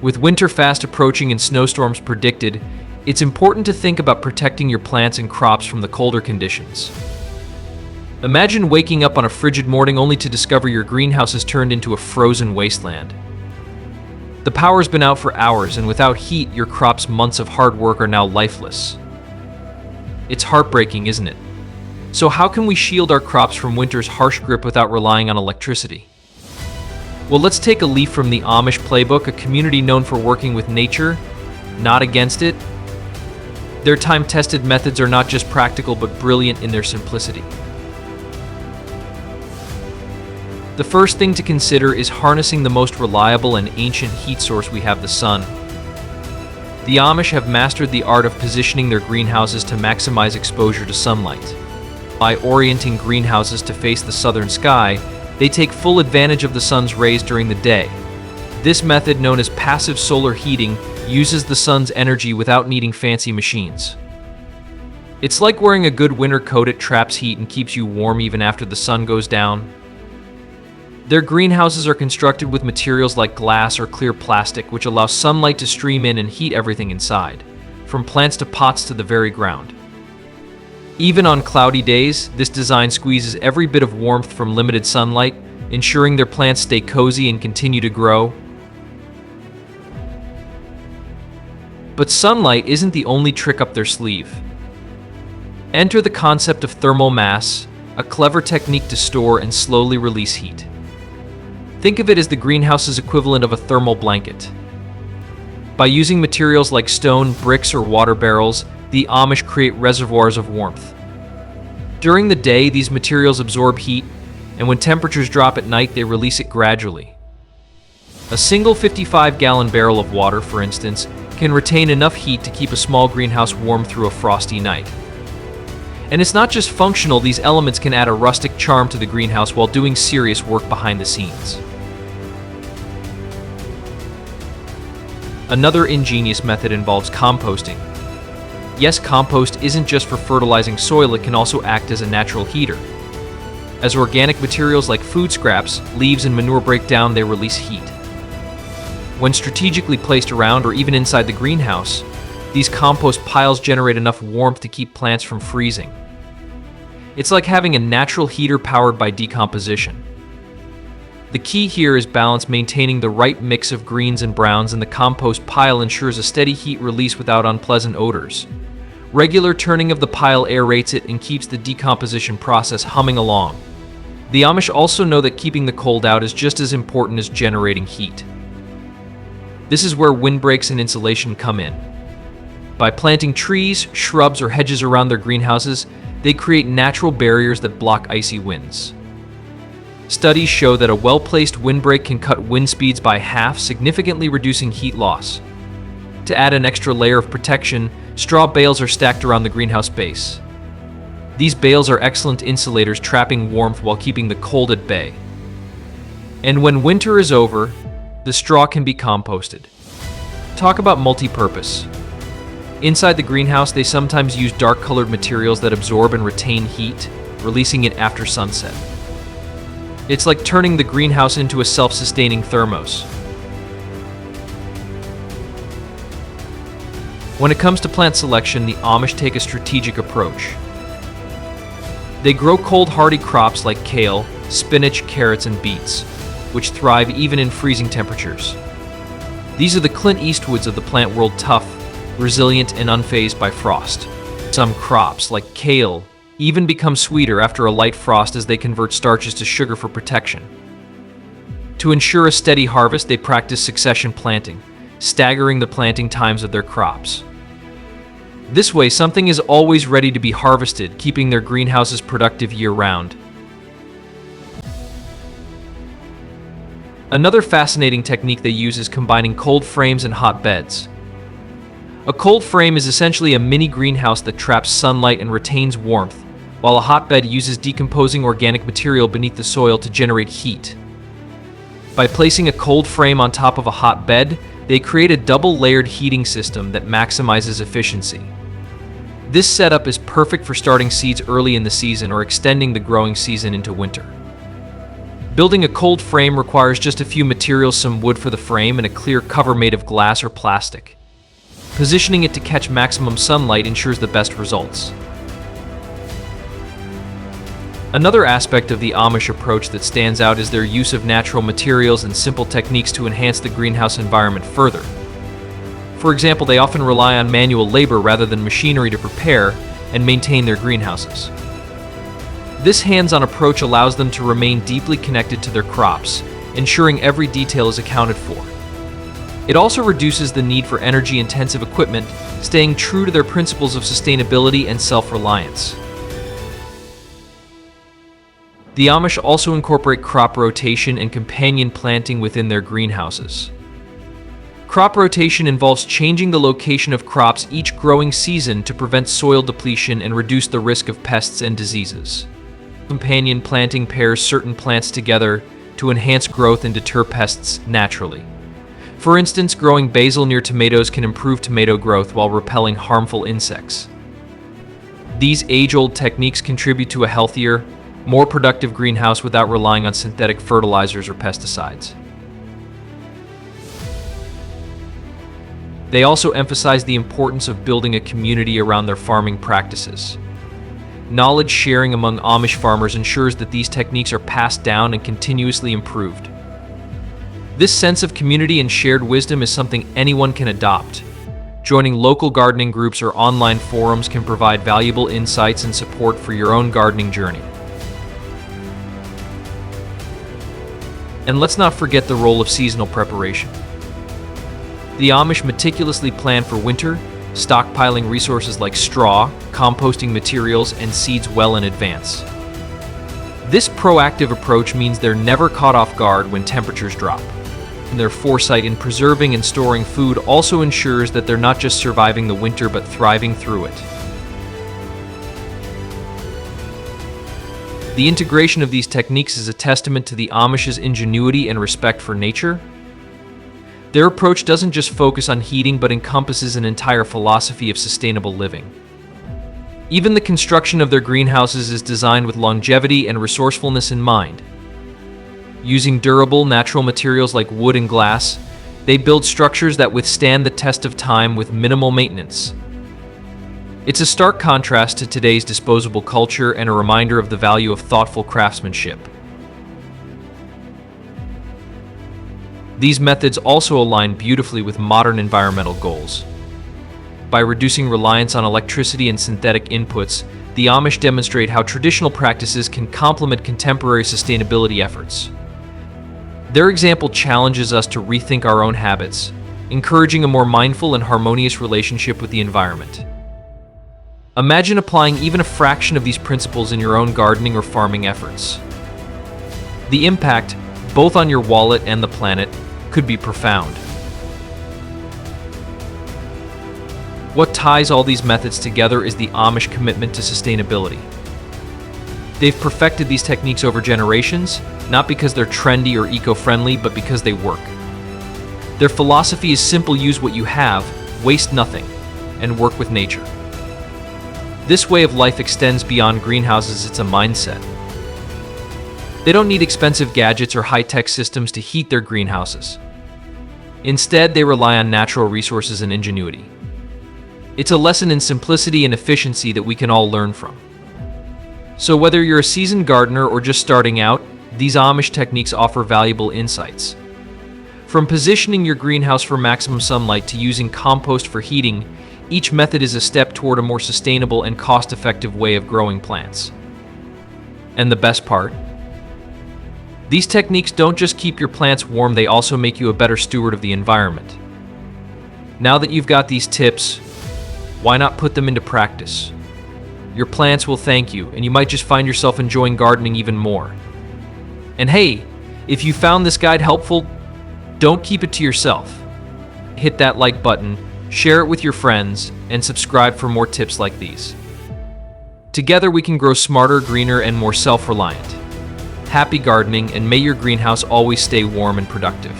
With winter fast approaching and snowstorms predicted, it's important to think about protecting your plants and crops from the colder conditions. Imagine waking up on a frigid morning only to discover your greenhouse has turned into a frozen wasteland. The power's been out for hours, and without heat, your crop's months of hard work are now lifeless. It's heartbreaking, isn't it? So how can we shield our crops from winter's harsh grip without relying on electricity? Well, let's take a leaf from the Amish playbook, a community known for working with nature, not against it. Their time-tested methods are not just practical but brilliant in their simplicity. The first thing to consider is harnessing the most reliable and ancient heat source we have, the sun. The Amish have mastered the art of positioning their greenhouses to maximize exposure to sunlight. By orienting greenhouses to face the southern sky, they take full advantage of the sun's rays during the day. This method, known as passive solar heating, uses the sun's energy without needing fancy machines. It's like wearing a good winter coat. It traps heat and keeps you warm even after the sun goes down. Their greenhouses are constructed with materials like glass or clear plastic, which allow sunlight to stream in and heat everything inside, from plants to pots to the very ground. Even on cloudy days, this design squeezes every bit of warmth from limited sunlight, ensuring their plants stay cozy and continue to grow. But sunlight isn't the only trick up their sleeve. Enter the concept of thermal mass, a clever technique to store and slowly release heat. Think of it as the greenhouse's equivalent of a thermal blanket. By using materials like stone, bricks, or water barrels, the Amish create reservoirs of warmth. During the day, these materials absorb heat, and when temperatures drop at night, they release it gradually. A single 55-gallon barrel of water, for instance, can retain enough heat to keep a small greenhouse warm through a frosty night. And it's not just functional, these elements can add a rustic charm to the greenhouse while doing serious work behind the scenes. Another ingenious method involves composting. Yes, compost isn't just for fertilizing soil, it can also act as a natural heater. As organic materials like food scraps, leaves, and manure break down, they release heat. When strategically placed around or even inside the greenhouse, these compost piles generate enough warmth to keep plants from freezing. It's like having a natural heater powered by decomposition. The key here is balance, maintaining the right mix of greens and browns, and the compost pile ensures a steady heat release without unpleasant odors. Regular turning of the pile aerates it and keeps the decomposition process humming along. The Amish also know that keeping the cold out is just as important as generating heat. This is where windbreaks and insulation come in. By planting trees, shrubs, or hedges around their greenhouses, they create natural barriers that block icy winds. Studies show that a well-placed windbreak can cut wind speeds by half, significantly reducing heat loss. To add an extra layer of protection, straw bales are stacked around the greenhouse base. These bales are excellent insulators, trapping warmth while keeping the cold at bay. And when winter is over, the straw can be composted. Talk about multi-purpose. Inside the greenhouse, they sometimes use dark-colored materials that absorb and retain heat, releasing it after sunset. It's like turning the greenhouse into a self-sustaining thermos. When it comes to plant selection, the Amish take a strategic approach. They grow cold-hardy crops like kale, spinach, carrots, and beets, which thrive even in freezing temperatures. These are the Clint Eastwoods of the plant world, tough, resilient, and unfazed by frost. Some crops, like kale, even become sweeter after a light frost as they convert starches to sugar for protection. To ensure a steady harvest, they practice succession planting, staggering the planting times of their crops. This way, something is always ready to be harvested, keeping their greenhouses productive year-round. Another fascinating technique they use is combining cold frames and hot beds. A cold frame is essentially a mini greenhouse that traps sunlight and retains warmth, while a hotbed uses decomposing organic material beneath the soil to generate heat. By placing a cold frame on top of a hot bed, they create a double-layered heating system that maximizes efficiency. This setup is perfect for starting seeds early in the season or extending the growing season into winter. Building a cold frame requires just a few materials, some wood for the frame, and a clear cover made of glass or plastic. Positioning it to catch maximum sunlight ensures the best results. Another aspect of the Amish approach that stands out is their use of natural materials and simple techniques to enhance the greenhouse environment further. For example, they often rely on manual labor rather than machinery to prepare and maintain their greenhouses. This hands-on approach allows them to remain deeply connected to their crops, ensuring every detail is accounted for. It also reduces the need for energy-intensive equipment, staying true to their principles of sustainability and self-reliance. The Amish also incorporate crop rotation and companion planting within their greenhouses. Crop rotation involves changing the location of crops each growing season to prevent soil depletion and reduce the risk of pests and diseases. Companion planting pairs certain plants together to enhance growth and deter pests naturally. For instance, growing basil near tomatoes can improve tomato growth while repelling harmful insects. These age-old techniques contribute to a healthier, more productive greenhouse without relying on synthetic fertilizers or pesticides. They also emphasize the importance of building a community around their farming practices. Knowledge sharing among Amish farmers ensures that these techniques are passed down and continuously improved. This sense of community and shared wisdom is something anyone can adopt. Joining local gardening groups or online forums can provide valuable insights and support for your own gardening journey. And let's not forget the role of seasonal preparation. The Amish meticulously plan for winter, stockpiling resources like straw, composting materials, and seeds well in advance. This proactive approach means they're never caught off guard when temperatures drop. And their foresight in preserving and storing food also ensures that they're not just surviving the winter but thriving through it. The integration of these techniques is a testament to the Amish's ingenuity and respect for nature. Their approach doesn't just focus on heating but encompasses an entire philosophy of sustainable living. Even the construction of their greenhouses is designed with longevity and resourcefulness in mind. Using durable, natural materials like wood and glass, they build structures that withstand the test of time with minimal maintenance. It's a stark contrast to today's disposable culture and a reminder of the value of thoughtful craftsmanship. These methods also align beautifully with modern environmental goals. By reducing reliance on electricity and synthetic inputs, the Amish demonstrate how traditional practices can complement contemporary sustainability efforts. Their example challenges us to rethink our own habits, encouraging a more mindful and harmonious relationship with the environment. Imagine applying even a fraction of these principles in your own gardening or farming efforts. The impact, both on your wallet and the planet, could be profound. What ties all these methods together is the Amish commitment to sustainability. They've perfected these techniques over generations, not because they're trendy or eco-friendly, but because they work. Their philosophy is simple: use what you have, waste nothing, and work with nature. This way of life extends beyond greenhouses. It's a mindset. They don't need expensive gadgets or high-tech systems to heat their greenhouses. Instead, they rely on natural resources and ingenuity. It's a lesson in simplicity and efficiency that we can all learn from. So whether you're a seasoned gardener or just starting out, these Amish techniques offer valuable insights. From positioning your greenhouse for maximum sunlight to using compost for heating, each method is a step toward a more sustainable and cost-effective way of growing plants. And the best part? These techniques don't just keep your plants warm, they also make you a better steward of the environment. Now that you've got these tips, why not put them into practice? Your plants will thank you, and you might just find yourself enjoying gardening even more. And hey, if you found this guide helpful, don't keep it to yourself. Hit that like button, share it with your friends, and subscribe for more tips like these. Together we can grow smarter, greener, and more self-reliant. Happy gardening, and may your greenhouse always stay warm and productive.